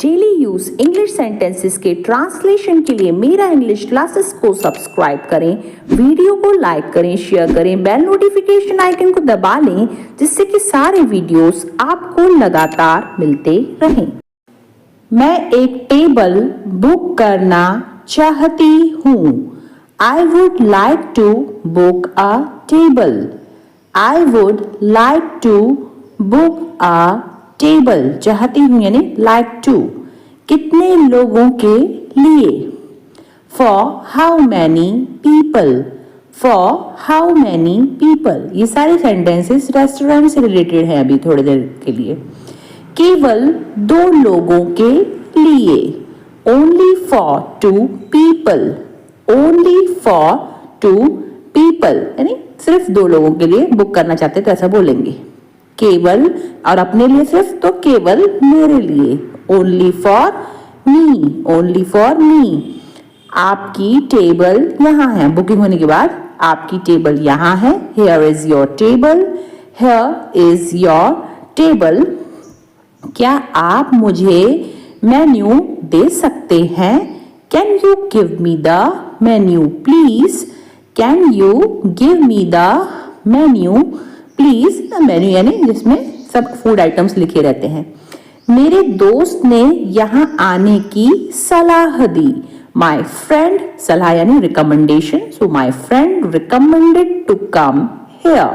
Daily use English sentences के translation के लिए मेरा इंग्लिश क्लासेस को सब्सक्राइब करें, वीडियो को लाइक करें, शेयर करें, बेल नोटिफिकेशन आइकन को दबा लें जिससे कि सारे वीडियोस आपको लगातार मिलते रहें। मैं एक टेबल बुक करना चाहती हूँ। I would like to book a table. I would like to book a table. चाहती हूँ यानी like to। कितने लोगों के लिए? For how many people? For how many people? ये सारे सेंटेंसेस रेस्टोरेंट से रिलेटेड हैं अभी थोड़ी देर के लिए। केवल 2 लोगों के लिए। Only for 2 people. Only for 2 people यानी सिर्फ 2 लोगों के लिए बुक करना चाहते तो ऐसा बोलेंगे। केवल और अपने लिए सिर्फ तो केवल मेरे लिए। Only for me, only for me। आपकी टेबल यहाँ है। बुकिंग होने के बाद आपकी टेबल यहाँ है। Here is your table, here is your table। क्या आप मुझे मेन्यू दे सकते हैं? Can you give me the menu please? Can you give me the menu please? Menu यानी जिसमें सब फूड आइटम्स लिखे रहते हैं। मेरे दोस्त ने यहाँ आने की सलाह दी। My friend, सलाह यानी recommendation, so my friend recommended to come here.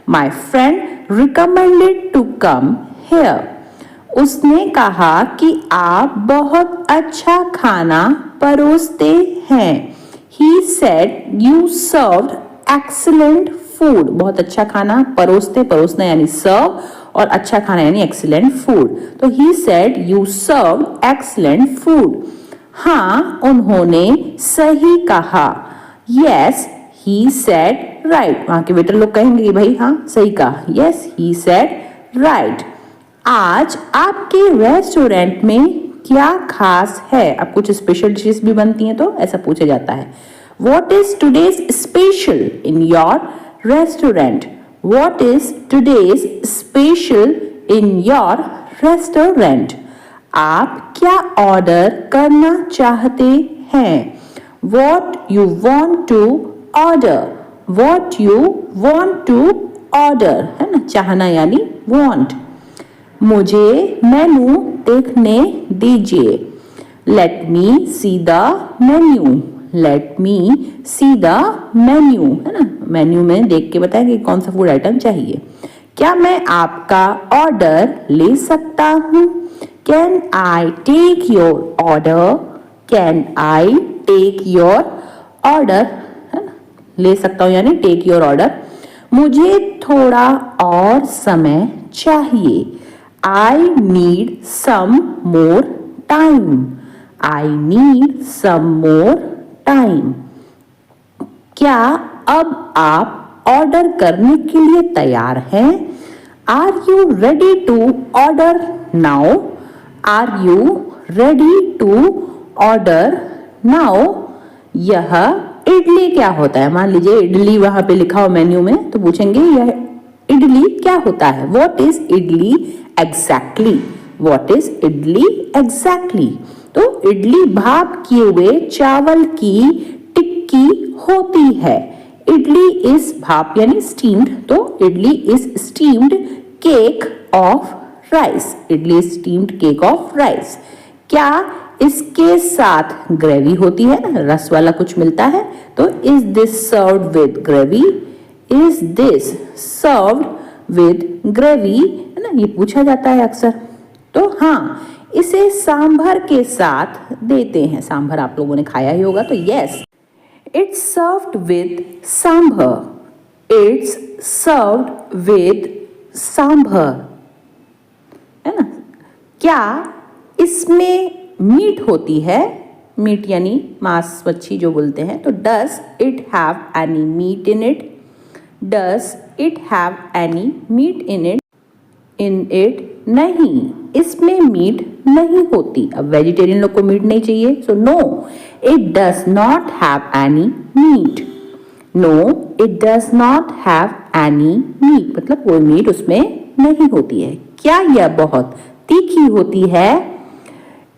My friend recommended to come here. उसने कहा कि आप बहुत अच्छा खाना परोसते हैं। He said you served excellent food. बहुत अच्छा खाना, परोसते, परोसना यानी सर्व और अच्छा खाना यानी excellent food। तो he said you served excellent food. हाँ, उन्होंने सही कहा। Yes, he said right. वहाँ के वेटर लोग कहेंगे कि भाई हाँ सही कहा। Yes, he said right. आज आपके रेस्टोरेंट में क्या खास है? अब कुछ स्पेशल डिशेस भी बनती हैं तो ऐसा पूछा जाता है। What is today's special in your restaurant? What is today's special in your restaurant? आप क्या ऑर्डर करना चाहते हैं? What you want to order? What you want to order है ना, चाहना यानी want। मुझे मेनू देखने दीजिए। Let me see the menu. Let me see the menu है ना, मेन्यू में देख के बताएं कि कौन सा फूड आइटम चाहिए। क्या मैं आपका ऑर्डर ले सकता हूँ? Can I take your order? Can I take your order है ना, ले सकता हूँ यानी take your order। मुझे थोड़ा और समय चाहिए। I need some more time. I need some more time. क्या अब आप ऑर्डर करने के लिए तैयार हैं? Are you ready to order now? Are you ready to order now? यह इडली क्या होता है? मान लीजिए इडली वहां पे लिखा हो मेन्यू में तो पूछेंगे यह इडली क्या होता है? What is idli exactly? What is idli exactly? तो इडली भाप किए हुए चावल की टिक्की होती है। इडली इज भाप यानी स्टीम्ड, तो idli is steamed cake of rice. Idli is steamed cake of rice. क्या इसके साथ ग्रेवी होती है ना, रस वाला कुछ मिलता है? तो is this served with gravy? Is this served with gravy है ना, ये पूछा जाता है अक्सर। तो हाँ, इसे सांभर के साथ देते हैं। सांभर आप लोगों ने खाया ही होगा, तो yes, it's served with sambar. It's served with sambar है ना। क्या इसमें मीट होती है? मीट यानी मांस, मच्छी जो बोलते हैं। तो does it have any meat in it? Does it have any meat in it? In it नहीं, इसमें मीट नहीं होती। अब वेजिटेरियन लोग को मीट नहीं चाहिए, so no, it does not have any meat. No, it does not have any meat मतलब कोई मीट उसमें नहीं होती है। क्या यह बहुत तीखी होती है?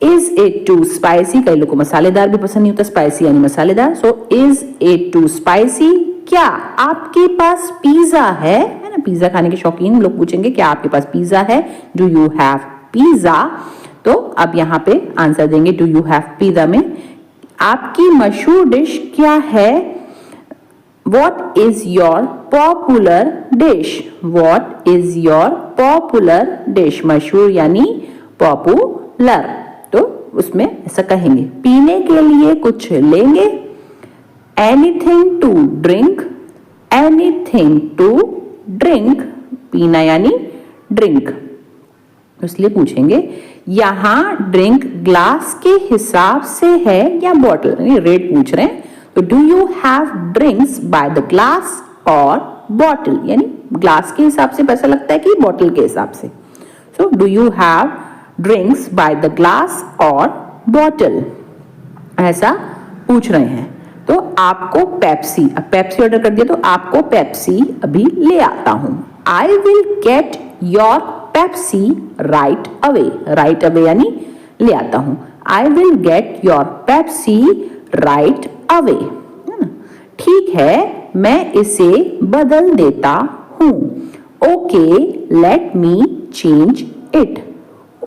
इज इट टू स्पाइसी, कई लोग को मसालेदार भी पसंद नहीं होता, स्पाइसी यानी मसालेदार, so is it too spicy, क्या आपके पास पिज्जा है ना, पिज्जा खाने के शौकीन लोग पूछेंगे क्या आपके पास पिज्जा है, डू यू हैव पिज्जा। तो अब यहाँ पे आंसर देंगे डू यू हैव पिज्जा में। आपकी मशहूर डिश क्या है, what is your popular dish, what is your popular dish, मशहूर यानी पॉपुलर, तो उसमें ऐसा कहेंगे। पीने के लिए कुछ लेंगे, anything to drink, anything to drink, पीना यानी ड्रिंक, इसलिए पूछेंगे यहां ड्रिंक ग्लास के हिसाब से है या बॉटल, यानी रेट पूछ रहे हैं। तो do you have drinks by the glass और बॉटल, यानी ग्लास के हिसाब से पैसा लगता है कि बॉटल के हिसाब से। So do you have drinks by the glass और बॉटल, ऐसा पूछ रहे हैं। तो आपको पेप्सी, अब पेप्सी ऑर्डर कर दिया तो आपको पेप्सी अभी ले आता हूं। I will get your Pepsi right away, right away यानी ले आता हूं। I will get your Pepsi right away, ठीक है मैं इसे बदल देता हूं। Okay let me change it,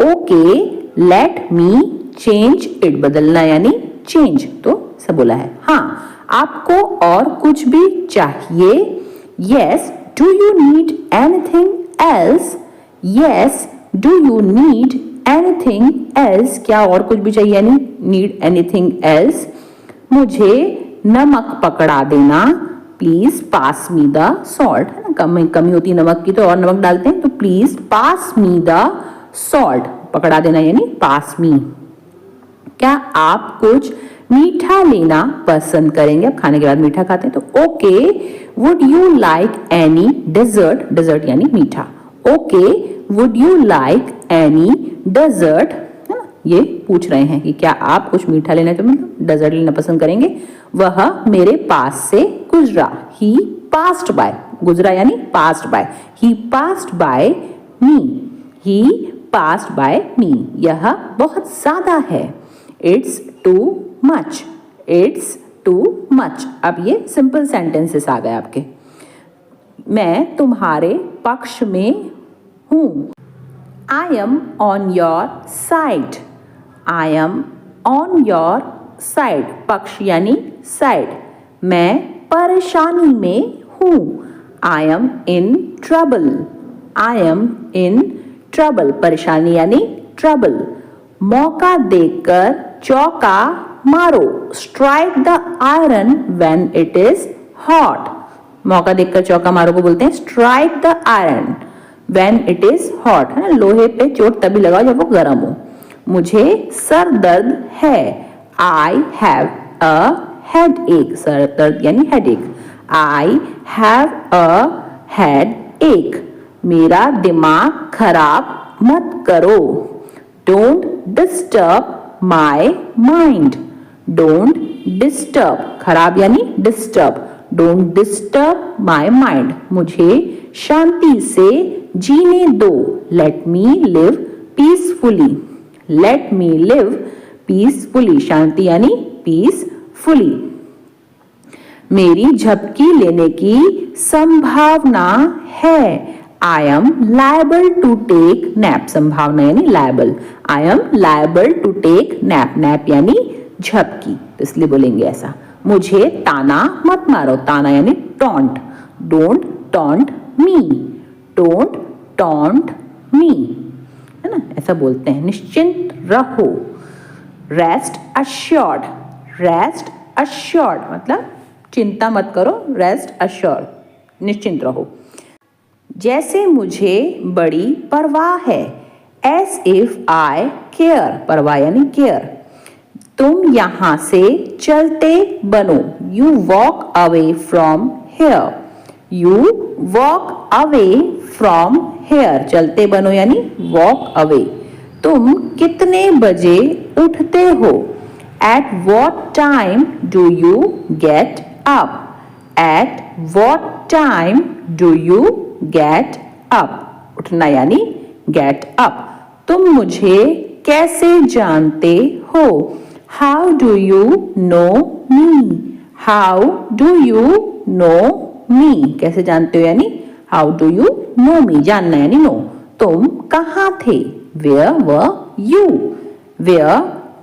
okay let me change it, बदलना यानी चेंज, तो सब बोला है। हाँ आपको और कुछ भी चाहिए, yes do you need anything else, yes do you need anything else, क्या और कुछ भी चाहिए यानी नीड एनीथिंग एल्स। मुझे नमक पकड़ा देना, please pass me the salt, है ना, कमी होती है नमक की तो और नमक डालते हैं, तो please pass me the salt, पकड़ा देना यानी पास मी। क्या आप कुछ मीठा लेना पसंद करेंगे, अब खाने के बाद मीठा खाते हैं, तो okay would you like any dessert, dessert यानी मीठा, okay would you like any dessert, है ना, ये पूछ रहे हैं कि क्या आप कुछ मीठा लेना, तो मतलब डेजर्ट लेना पसंद करेंगे। वह मेरे पास से गुजरा, ही पास्ड बाय, गुजरा यानी passed by, he passed by me, he passed by me, यह बहुत ज्यादा है, it's too much, it's too much. अब ये सिंपल सेंटेंसेस आ गए आपके। मैं तुम्हारे पक्ष में हूं, I am on your side, I am on your side, पक्ष यानी साइड। मैं परेशानी में हूं, I am in trouble, I am in trouble, परेशानी यानी ट्रबल। मौका देकर चौका मारो, strike the iron when it is hot, मौका देखकर चौका मारो को बोलते हैं strike the iron when it is hot, है ना, लोहे पे चोट तभी लगाओ जब वो गर्म हो। मुझे सर दर्द है, आई हैव अ हेड एक, सर दर्द यानी हेड एक, आई हैव अ हेड एक। मेरा दिमाग खराब मत करो, don't disturb my mind, don't disturb, खराब यानी disturb, don't disturb my mind. मुझे शांति से जीने दो, let me live peacefully, let me live peacefully, शांति यानी पीसफुली। मेरी झपकी लेने की संभावना है, I am liable to take nap, संभावना यानी liable, I am liable to take nap, nap यानी झपकी, तो इसलिए बोलेंगे ऐसा। मुझे ताना मत मारो, ताना यानी taunt, don't taunt me, don't taunt me, है ना, ऐसा बोलते हैं। निश्चिंत रहो, rest assured, rest assured मतलब चिंता मत करो, rest assured, निश्चिंत रहो। जैसे मुझे बड़ी परवाह है, as if I care, परवाह यानी केयर। तुम यहां से चलते बनो, you walk away from here, you walk away from here, चलते बनो यानी walk away। तुम कितने बजे उठते हो, at what time do you get up, at what time do you get up, उठना यानी get up। तुम मुझे कैसे जानते हो? How do you know me? How do you know me? कैसे जानते हो यानी how do you know me, जानना यानी नो। तुम कहाँ थे? Where were you? Where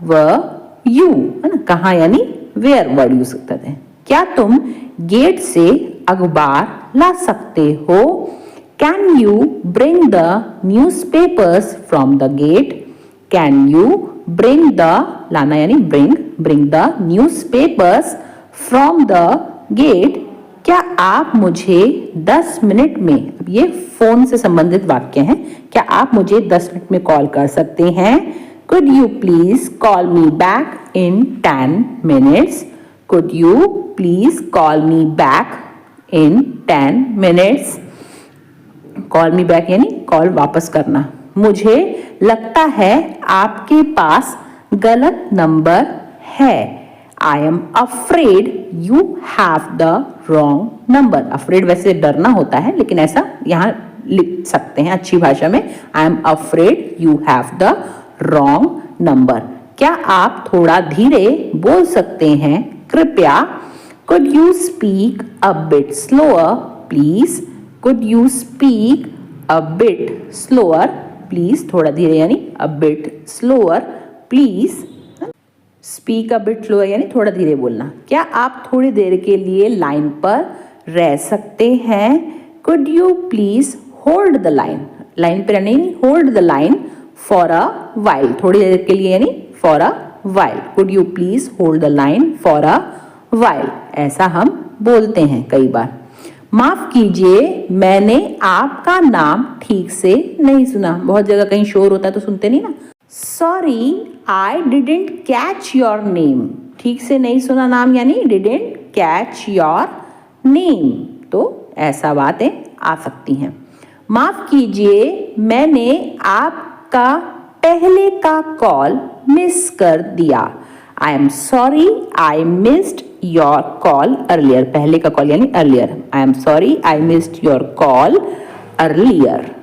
were you, है ना, कहाँ यानी वेयर वर्ड यूज करते हैं। क्या तुम गेट से अखबार ला सकते हो? Can you bring the newspapers from the gate? Can you bring the, लाना यानी bring the newspapers from the gate. क्या आप मुझे 10 मिनट में, अब ये फोन से संबंधित वाक्य हैं, क्या आप मुझे 10 मिनट में कॉल कर सकते हैं? Could you please call me back in 10 minutes? Could you please call me back in 10 minutes? Call me back यानी कॉल वापस करना। मुझे लगता है आपके पास गलत नंबर है। I am afraid you have the wrong number. Afraid वैसे डरना होता है, लेकिन ऐसा यहाँ लिख सकते हैं अच्छी भाषा में। I am afraid you have the wrong number. क्या आप थोड़ा धीरे बोल सकते हैं कृपया? Could you speak a bit slower please? Could you speak a bit slower please? थोड़ा धीरे यानी a bit slower please. Speak a bit slow यानी थोड़ा धीरे बोलना। क्या आप थोड़ी देर के लिए लाइन पर रह सकते हैं? Could you please hold the line? Line पर यानी hold the line for a while, थोड़ी देर के लिए यानी for a while. Could you please hold the line for a while, ऐसा हम बोलते हैं कई बार। माफ कीजिए मैंने आपका नाम ठीक से नहीं सुना। बहुत जगह कहीं शोर होता है तो सुनते नहीं ना। Sorry I didn't catch your name, ठीक से नहीं सुना नाम यानी डिडेंट कैच योर नेम, तो ऐसा बातें आ सकती हैं। माफ कीजिए मैंने आपका पहले का कॉल मिस कर दिया। I am sorry I missed your call earlier, पहले का कॉल यानी earlier. I am sorry I missed your call earlier.